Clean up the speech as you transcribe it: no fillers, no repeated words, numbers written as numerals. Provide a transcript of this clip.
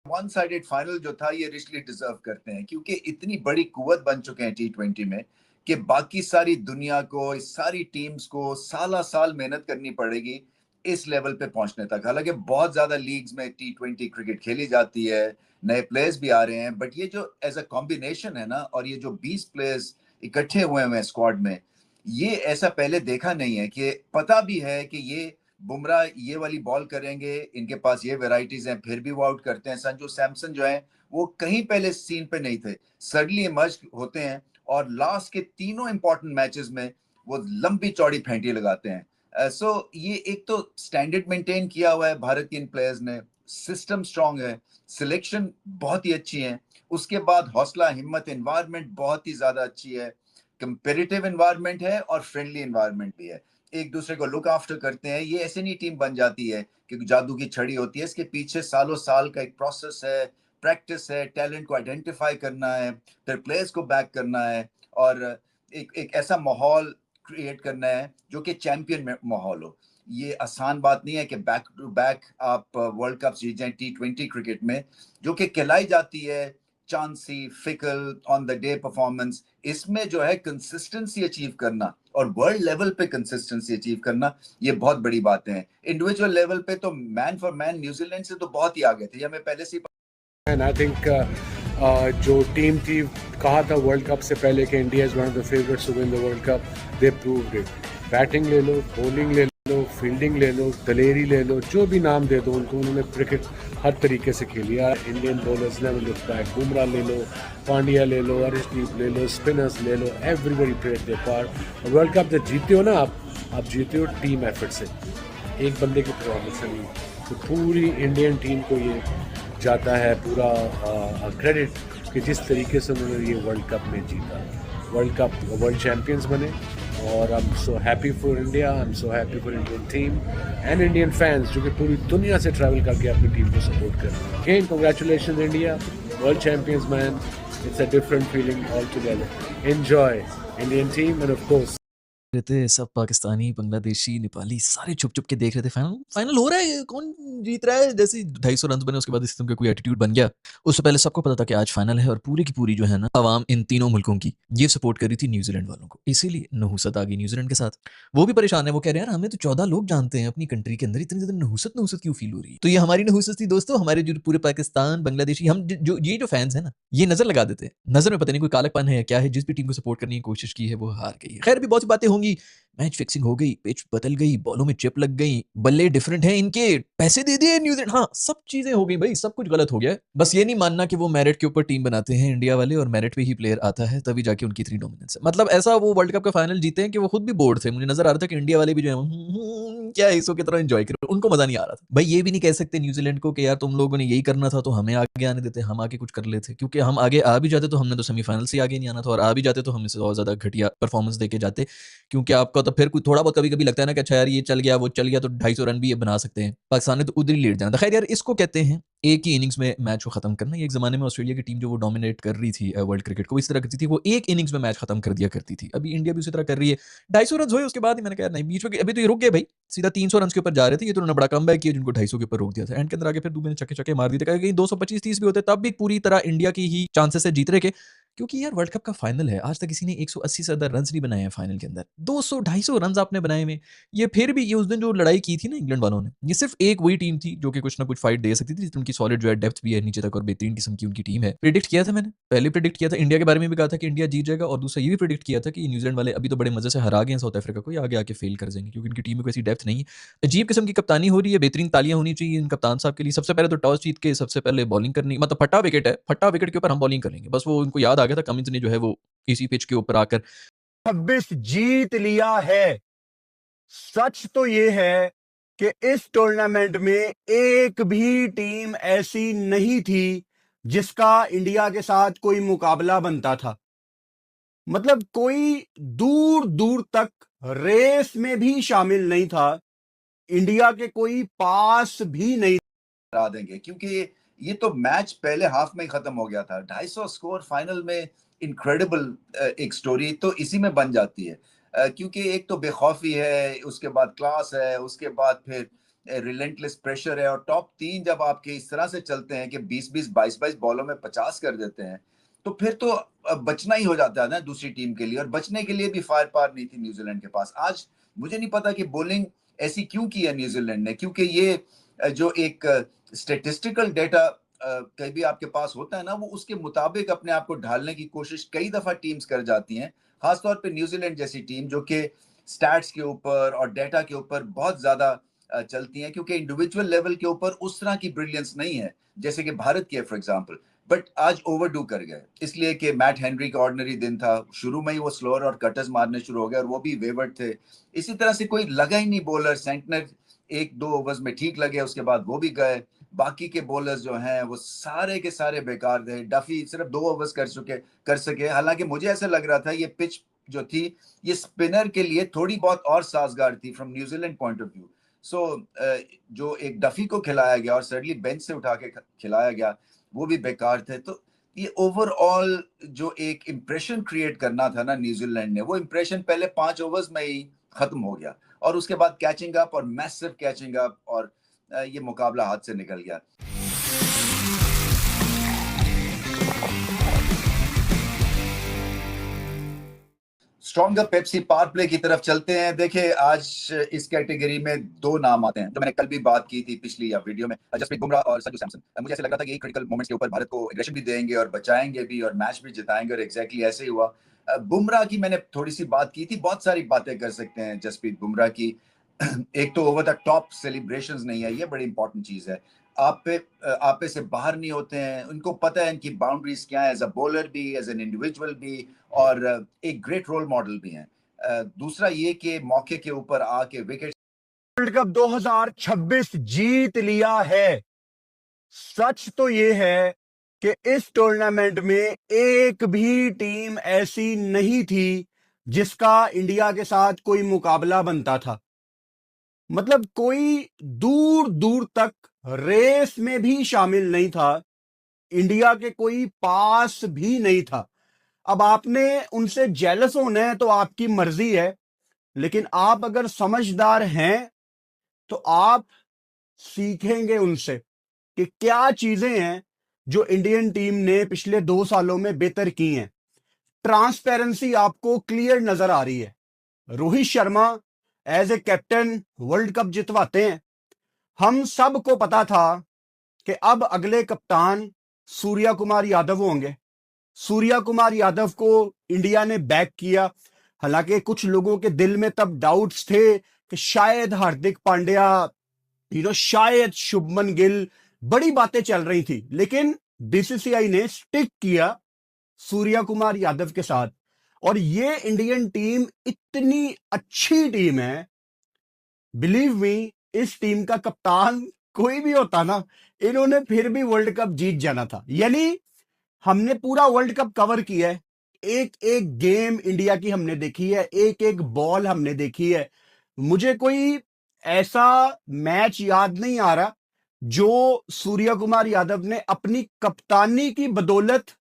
One sided final जो था ये रिचली डिजर्व करते हैं, क्योंकि इतनी बड़ी कुव्वत बन चुके हैं T20 में कि बाकी सारी दुनिया को, इस सारी टीम्स को साल साल मेहनत करनी पड़ेगी इस लेवल पे पहुंचने तक। हालांकि बहुत ज्यादा लीग्स में T20 क्रिकेट खेली जाती है, नए प्लेयर्स भी आ रहे हैं, बट ये जो एज अ कॉम्बिनेशन है ना, और ये जो 20 प्लेयर्स इकट्ठे हुए हैं स्क्वाड में, ये ऐसा पहले देखा नहीं है। कि पता भी है कि ये बुमराह ये वाली बॉल करेंगे, इनके पास ये वेराइटीज हैं, फिर भी वो आउट करते हैं। संजू सैमसन जो है वो कहीं पहले सीन पे नहीं थे, सडनली इमर्ज होते हैं और लास्ट के तीनों इंपॉर्टेंट मैचेस में वो लंबी चौड़ी फेंटी लगाते हैं। सो ये एक तो स्टैंडर्ड मेंटेन किया हुआ है भारत के इन प्लेयर्स ने, सिस्टम स्ट्रांग है, सिलेक्शन बहुत ही अच्छी है, उसके बाद हौसला हिम्मत, एनवायरनमेंट बहुत ही ज्यादा अच्छी है, कंपेरेटिव एनवायरनमेंट है और फ्रेंडली एनवायरनमेंट भी है, एक दूसरे को लुक आफ्टर करते हैं। ये ऐसे नहीं टीम बन जाती है कि जादू की छड़ी होती है, इसके पीछे सालों साल का एक प्रोसेस है, प्रैक्टिस है, टैलेंट को आइडेंटिफाई करना है, फिर प्लेयर्स को बैक करना है, और एक एक ऐसा माहौल क्रिएट करना है जो कि चैंपियन माहौल हो। ये आसान बात नहीं है कि बैक टू बैक आप वर्ल्ड कप जीत जाएं T20 क्रिकेट में, जो कि कहलाई जाती है chancy, fickle, on the day performance. इसमें जो है कंसिस्टेंसी अचीव करना और वर्ल्ड लेवल पे कंसिस्टेंसी अचीव करना, ये बहुत बड़ी बातें हैं। इंडिविजुअल लेवल पे तो मैन फॉर मैन न्यूजीलैंड से तो बहुत ही आगे थे, हमें पहले से। एंड आई थिंक जो टीम थी, कहा था वर्ल्ड कप से पहले कि India is one of the favourites to win the world cup, they proved it. Batting ले लो, बॉलिंग ले लो, फील्डिंग ले लो, दलेरी ले लो, जो भी नाम दे दो उनको, उन्होंने क्रिकेट हर तरीके से खेली है। Indian bowlers never look back. Bumrah ले लो, पांड्या ले लो, अर्शदीप ले लो, स्पिनर्स ले लो, everybody played their part. World cup जब जीते हो ना आप जीते हो टीम एफर्ट से, एक बंदे की परफॉर्मेंस से नहीं। तो पूरी इंडियन टीम को ये जाता है पूरा क्रेडिट कि जिस तरीके से उन्होंने ये वर्ल्ड कप में जीता, वर्ल्ड चैम्पियंस बने। और I am so happy for India, I am so happy for Indian team and Indian fans जो कि पूरी दुनिया से ट्रैवल करके अपनी टीम को सपोर्ट कर रहे हैं। Again congratulation India, world champions man, it's a different feeling all together. Enjoy Indian team end of course रहे थे सब पाकिस्तानी, बांग्लादेशी, नेपाली सारे छुप-छुप के देख रहे थे फाइनल। फाइनल हो रहा है, कौन जीत रहा है? जैसे ही 250 रन्स बने उसके बाद इस किस्म का कोई एटीट्यूड बन गया। उससे पहले सबको पता था कि आज फाइनल है और पूरी की पूरी जो है ना अवाम इन तीनों मुल्कों की ये सपोर्ट कर रही थी न्यूजीलैंड वालों को। इसीलिए नहुसत आ गई न्यूजीलैंड के साथ। वो भी परेशान है, वो कह रहे हैं यार हमें तो 14 लोग जानते हैं अपनी कंट्री के अंदर, इतनी ज़्यादा नहुसत क्यों फील हो रही है? तो ये हमारी नहुसत थी दोस्तों, हमारे जो पूरे पाकिस्तान, बांग्लादेशी हम जो ये जो फैन्स हैं ना, ये नज़र लगा देते हैं। नज़र में पता नहीं कोई कालापन है या क्या है, जिस भी टीम को सपोर्ट करने की कोशिश की है वो हार गई है। खैर भी बहुत सी बातें होंगी, मैच फिक्सिंग हो गई, पिच बदल गई, बॉलों में चिप लग गई, बल्ले डिफरेंट हैं इनके, पैसे दे दिए न्यूजीलैंड, हाँ सब चीजें हो गई भाई, सब कुछ गलत हो गया है। बस ये नहीं मानना कि वो मेरिट के ऊपर टीम बनाते हैं इंडिया वाले और मेरिट पे ही प्लेयर आता है तभी जाके उनकी इतनी डोमिनेंस है। मतलब ऐसा वो वर्ल्ड कप का फाइनल जीते हैं कि वो खुद भी बोर्ड थे। मुझे नजर आ रहा था कि इंडिया वाले भी जो है क्या हिस्सों की तरह एंजॉय कर रहे, उनको मजा नहीं आ रहा था। भाई ये भी नहीं कह सकते न्यूजीलैंड को कि यार तुम लोगों ने यही करना था तो हमें आगे आने देते, हम आगे कुछ कर लेते, क्योंकि हम आगे आ भी जाते तो हमने तो सेमीफाइनल से आगे नहीं आना था, और आ भी जाते तो हम इससे और ज्यादा घटिया परफॉर्मेंस देके जाते। क्योंकि आपका तो फिर कोई थोड़ा बहुत कभी कभी लगता है ना कि अच्छा यार ये चल गया वो चल गया तो 250 रन भी ये बना सकते हैं, पाकिस्तान ने तो उधर ही लेट जाना था। खैर यार इसको कहते हैं एक ही इनिंग्स में मैच को खत्म करना। एक जमाने में ऑस्ट्रेलिया की टीम जो वो डोमिनेट कर रही थी वर्ल्ड क्रिकेट को, इस तरह करती थी, वो एक इनिंग्स में मैच खत्म कर दिया करती थी। अभी इंडिया भी उसी तरह कर रही है। 250 रन हुए उसके बाद ही मैंने कहा नहीं बीच में अभी तो ये रुक गए भाई, सीधा 300 रन के ऊपर जा रहे थे, ये तो उन्होंने बड़ा कम बैक किया जिनको 250 के ऊपर रोक दिया था। एंड के अंदर आगे फिर दुबे ने चक्के चक्के मार दिए थे, कहीं 225-30 भी होते तब भी पूरी तरह इंडिया की ही चांसेस है जीतने के, क्योंकि यार वर्ल्ड कप का फाइनल है। आज तक किसी ने 180 से ज्यादा रन नहीं बनाए हैं फाइनल के अंदर, 200-250 रन आपने बनाए में। ये फिर भी ये उस दिन जो लड़ाई की थी ना इंग्लैंड वालों ने, ये सिर्फ एक वही टीम थी जो कि कुछ ना कुछ फाइट दे सकती थी, उनकी सॉलिड जो है डेप्थ भी है नीचे तक और बेहतरीन किस्म की उनकी टीम है। प्रेडिक्ट किया था मैंने, पहले प्रेडिक्ट किया था इंडिया के बारे में भी, कहा था कि इंडिया जीत जाएगा, और दूसरा ये भी प्रेडिक्ट किया था कि न्यूजीलैंड वाले अभी तो बड़े मजे से हरा गए साउथ अफ्रीका को, आगे आके फेल कर जाएंगे क्योंकि इनकी टीम में कोई ऐसी डेप्थ नहीं है। अजीब किस्म की कप्तानी हो रही है, बेहतरीन तालियां होनी चाहिए इन कप्तान साहब के लिए। सबसे पहले तो टॉस जीत के सबसे पहले बॉलिंग करनी, मतलब फटा विकेट है, फटा विकेट के ऊपर हम बॉलिंग करेंगे, बस वो उनको याद आ गया था। कमिंस ने जो है वो इसी पिच के ऊपर आकर 26 जीत लिया है। सच तो ये है कि इस टूर्नामेंट में एक भी टीम ऐसी नहीं थी जिसका इंडिया के साथ कोई मुकाबला बनता था। मतलब कोई दूर दूर तक रेस में भी शामिल नहीं था, इंडिया के कोई पास भी नहीं हरा देंगे, क्योंकि ये तो मैच पहले हाफ में ही खत्म हो गया था। 250 स्कोर फाइनल में, इनक्रेडिबल एक स्टोरी तो इसी में बन जाती है। क्योंकि एक तो बेखौफी है, उसके बाद क्लास है, उसके बाद फिर रिलेंटलेस प्रेशर है और टॉप 3 जब आपके इस तरह से चलते हैं कि 20-20 22-22 बॉलों में 50 कर देते हैं, तो फिर तो बचना ही हो जाता है ना दूसरी टीम के लिए, और बचने के लिए भी फायर पावर नहीं थी न्यूजीलैंड के पास। आज मुझे नहीं पता कि बॉलिंग ऐसी क्यों की है न्यूजीलैंड ने, क्योंकि ये जो एक स्टैटिस्टिकल डेटा कभी आपके पास होता है ना, वो उसके मुताबिक अपने आप को ढालने की कोशिश कई दफा टीम्स कर जाती हैं, खासतौर पे न्यूजीलैंड जैसी टीम जो कि स्टैट्स के ऊपर और डेटा के ऊपर बहुत ज्यादा चलती हैं, क्योंकि इंडिविजुअल लेवल के ऊपर उस तरह की ब्रिलियंस नहीं है जैसे कि भारत की है फॉर एग्जांपल। बट आज ओवरडू कर गए, इसलिए कि मैट हेनरी का ऑर्डिनरी दिन था, शुरू में ही वो स्लोअर और कटर्स मारने शुरू हो गए और वो भी वेवर्ड थे। इसी तरह से कोई लगा ही नहीं बॉलर, सेंटनर 1-2 ओवर्स में ठीक लगे, उसके बाद वो भी गए। बाकी के बॉलर्स जो हैं वो सारे के सारे बेकार थे। डफी सिर्फ 2 ओवर्स कर सके, हालांकि मुझे ऐसा लग रहा था ये पिच जो थी ये स्पिनर के लिए थोड़ी बहुत और साजगार थी from New Zealand point of view. So जो एक डफी को खिलाया गया और सडनली बेंच से उठा के खिलाया गया, वो भी बेकार थे। तो ये ओवरऑल जो एक इम्प्रेशन क्रिएट करना था ना न्यूजीलैंड ने, वो इम्प्रेशन पहले 5 ओवर्स में ही खत्म हो गया, और उसके बाद कैचिंग अप और मैसिव कैचिंग अप, और ये मुकाबला हाथ से निकल गया। स्ट्रॉन्गर पेप्सी पावर प्ले की तरफ चलते हैं। देखिए आज इस कैटेगरी में 2 नाम आते हैं, तो मैंने कल भी बात की थी पिछली या वीडियो में, जसप्रीत बुमराह और संजू सैमसन। मुझे ऐसा लग रहा था कि ये क्रिटिकल मोमेंट्स के ऊपर भारत को एग्रेशन भी देंगे और बचाएंगे भी और मैच भी जिताएंगे, और एग्जैक्टली ऐसे ही हुआ। बुमराह की मैंने थोड़ी सी बात की थी, बहुत सारी बातें कर सकते हैं जसप्रीत बुमराह की। एक तो ओवर द टॉप सेलिब्रेशंस नहीं है, ये बड़ी इंपॉर्टेंट चीज है। आप पे से बाहर नहीं होते हैं, उनको पता है इनकी बाउंड्रीज क्या है, एज अ बॉलर भी, एज एन इंडिविजुअल भी, और एक ग्रेट रोल मॉडल भी हैं। दूसरा ये कि मौके के ऊपर आके विकेट वर्ल्ड कप 2026 जीत लिया है। सच तो ये है कि इस टूर्नामेंट में एक भी टीम ऐसी नहीं थी जिसका इंडिया के साथ कोई मुकाबला बनता था। मतलब कोई दूर दूर तक रेस में भी शामिल नहीं था, इंडिया के कोई पास भी नहीं था। अब आपने उनसे जेलस होना है तो आपकी मर्जी है, लेकिन आप अगर समझदार हैं तो आप सीखेंगे उनसे कि क्या चीजें हैं जो इंडियन टीम ने पिछले 2 सालों में बेहतर की हैं। ट्रांसपेरेंसी आपको क्लियर नजर आ रही है। Rohit Sharma as a captain world cup जितवाते हैं। हम सबको पता था कि अब अगले कप्तान सूर्या कुमार यादव होंगे। सूर्या कुमार यादव को इंडिया ने बैक किया, हालांकि कुछ लोगों के दिल में तब डाउट्स थे कि शायद हार्दिक पांड्या, शायद शुभमन गिल, बड़ी बातें चल रही थी, लेकिन बीसीसीआई ने स्टिक किया सूर्या कुमार यादव के साथ। और ये इंडियन टीम इतनी अच्छी टीम है, बिलीव मी, इस टीम का कप्तान कोई भी होता ना, इन्होंने फिर भी वर्ल्ड कप जीत जाना था। यानी हमने पूरा वर्ल्ड कप कवर किया है, एक एक गेम इंडिया की हमने देखी है, एक एक बॉल हमने देखी है। मुझे कोई ऐसा मैच याद नहीं आ रहा जो सूर्या कुमार यादव ने अपनी कप्तानी की बदौलत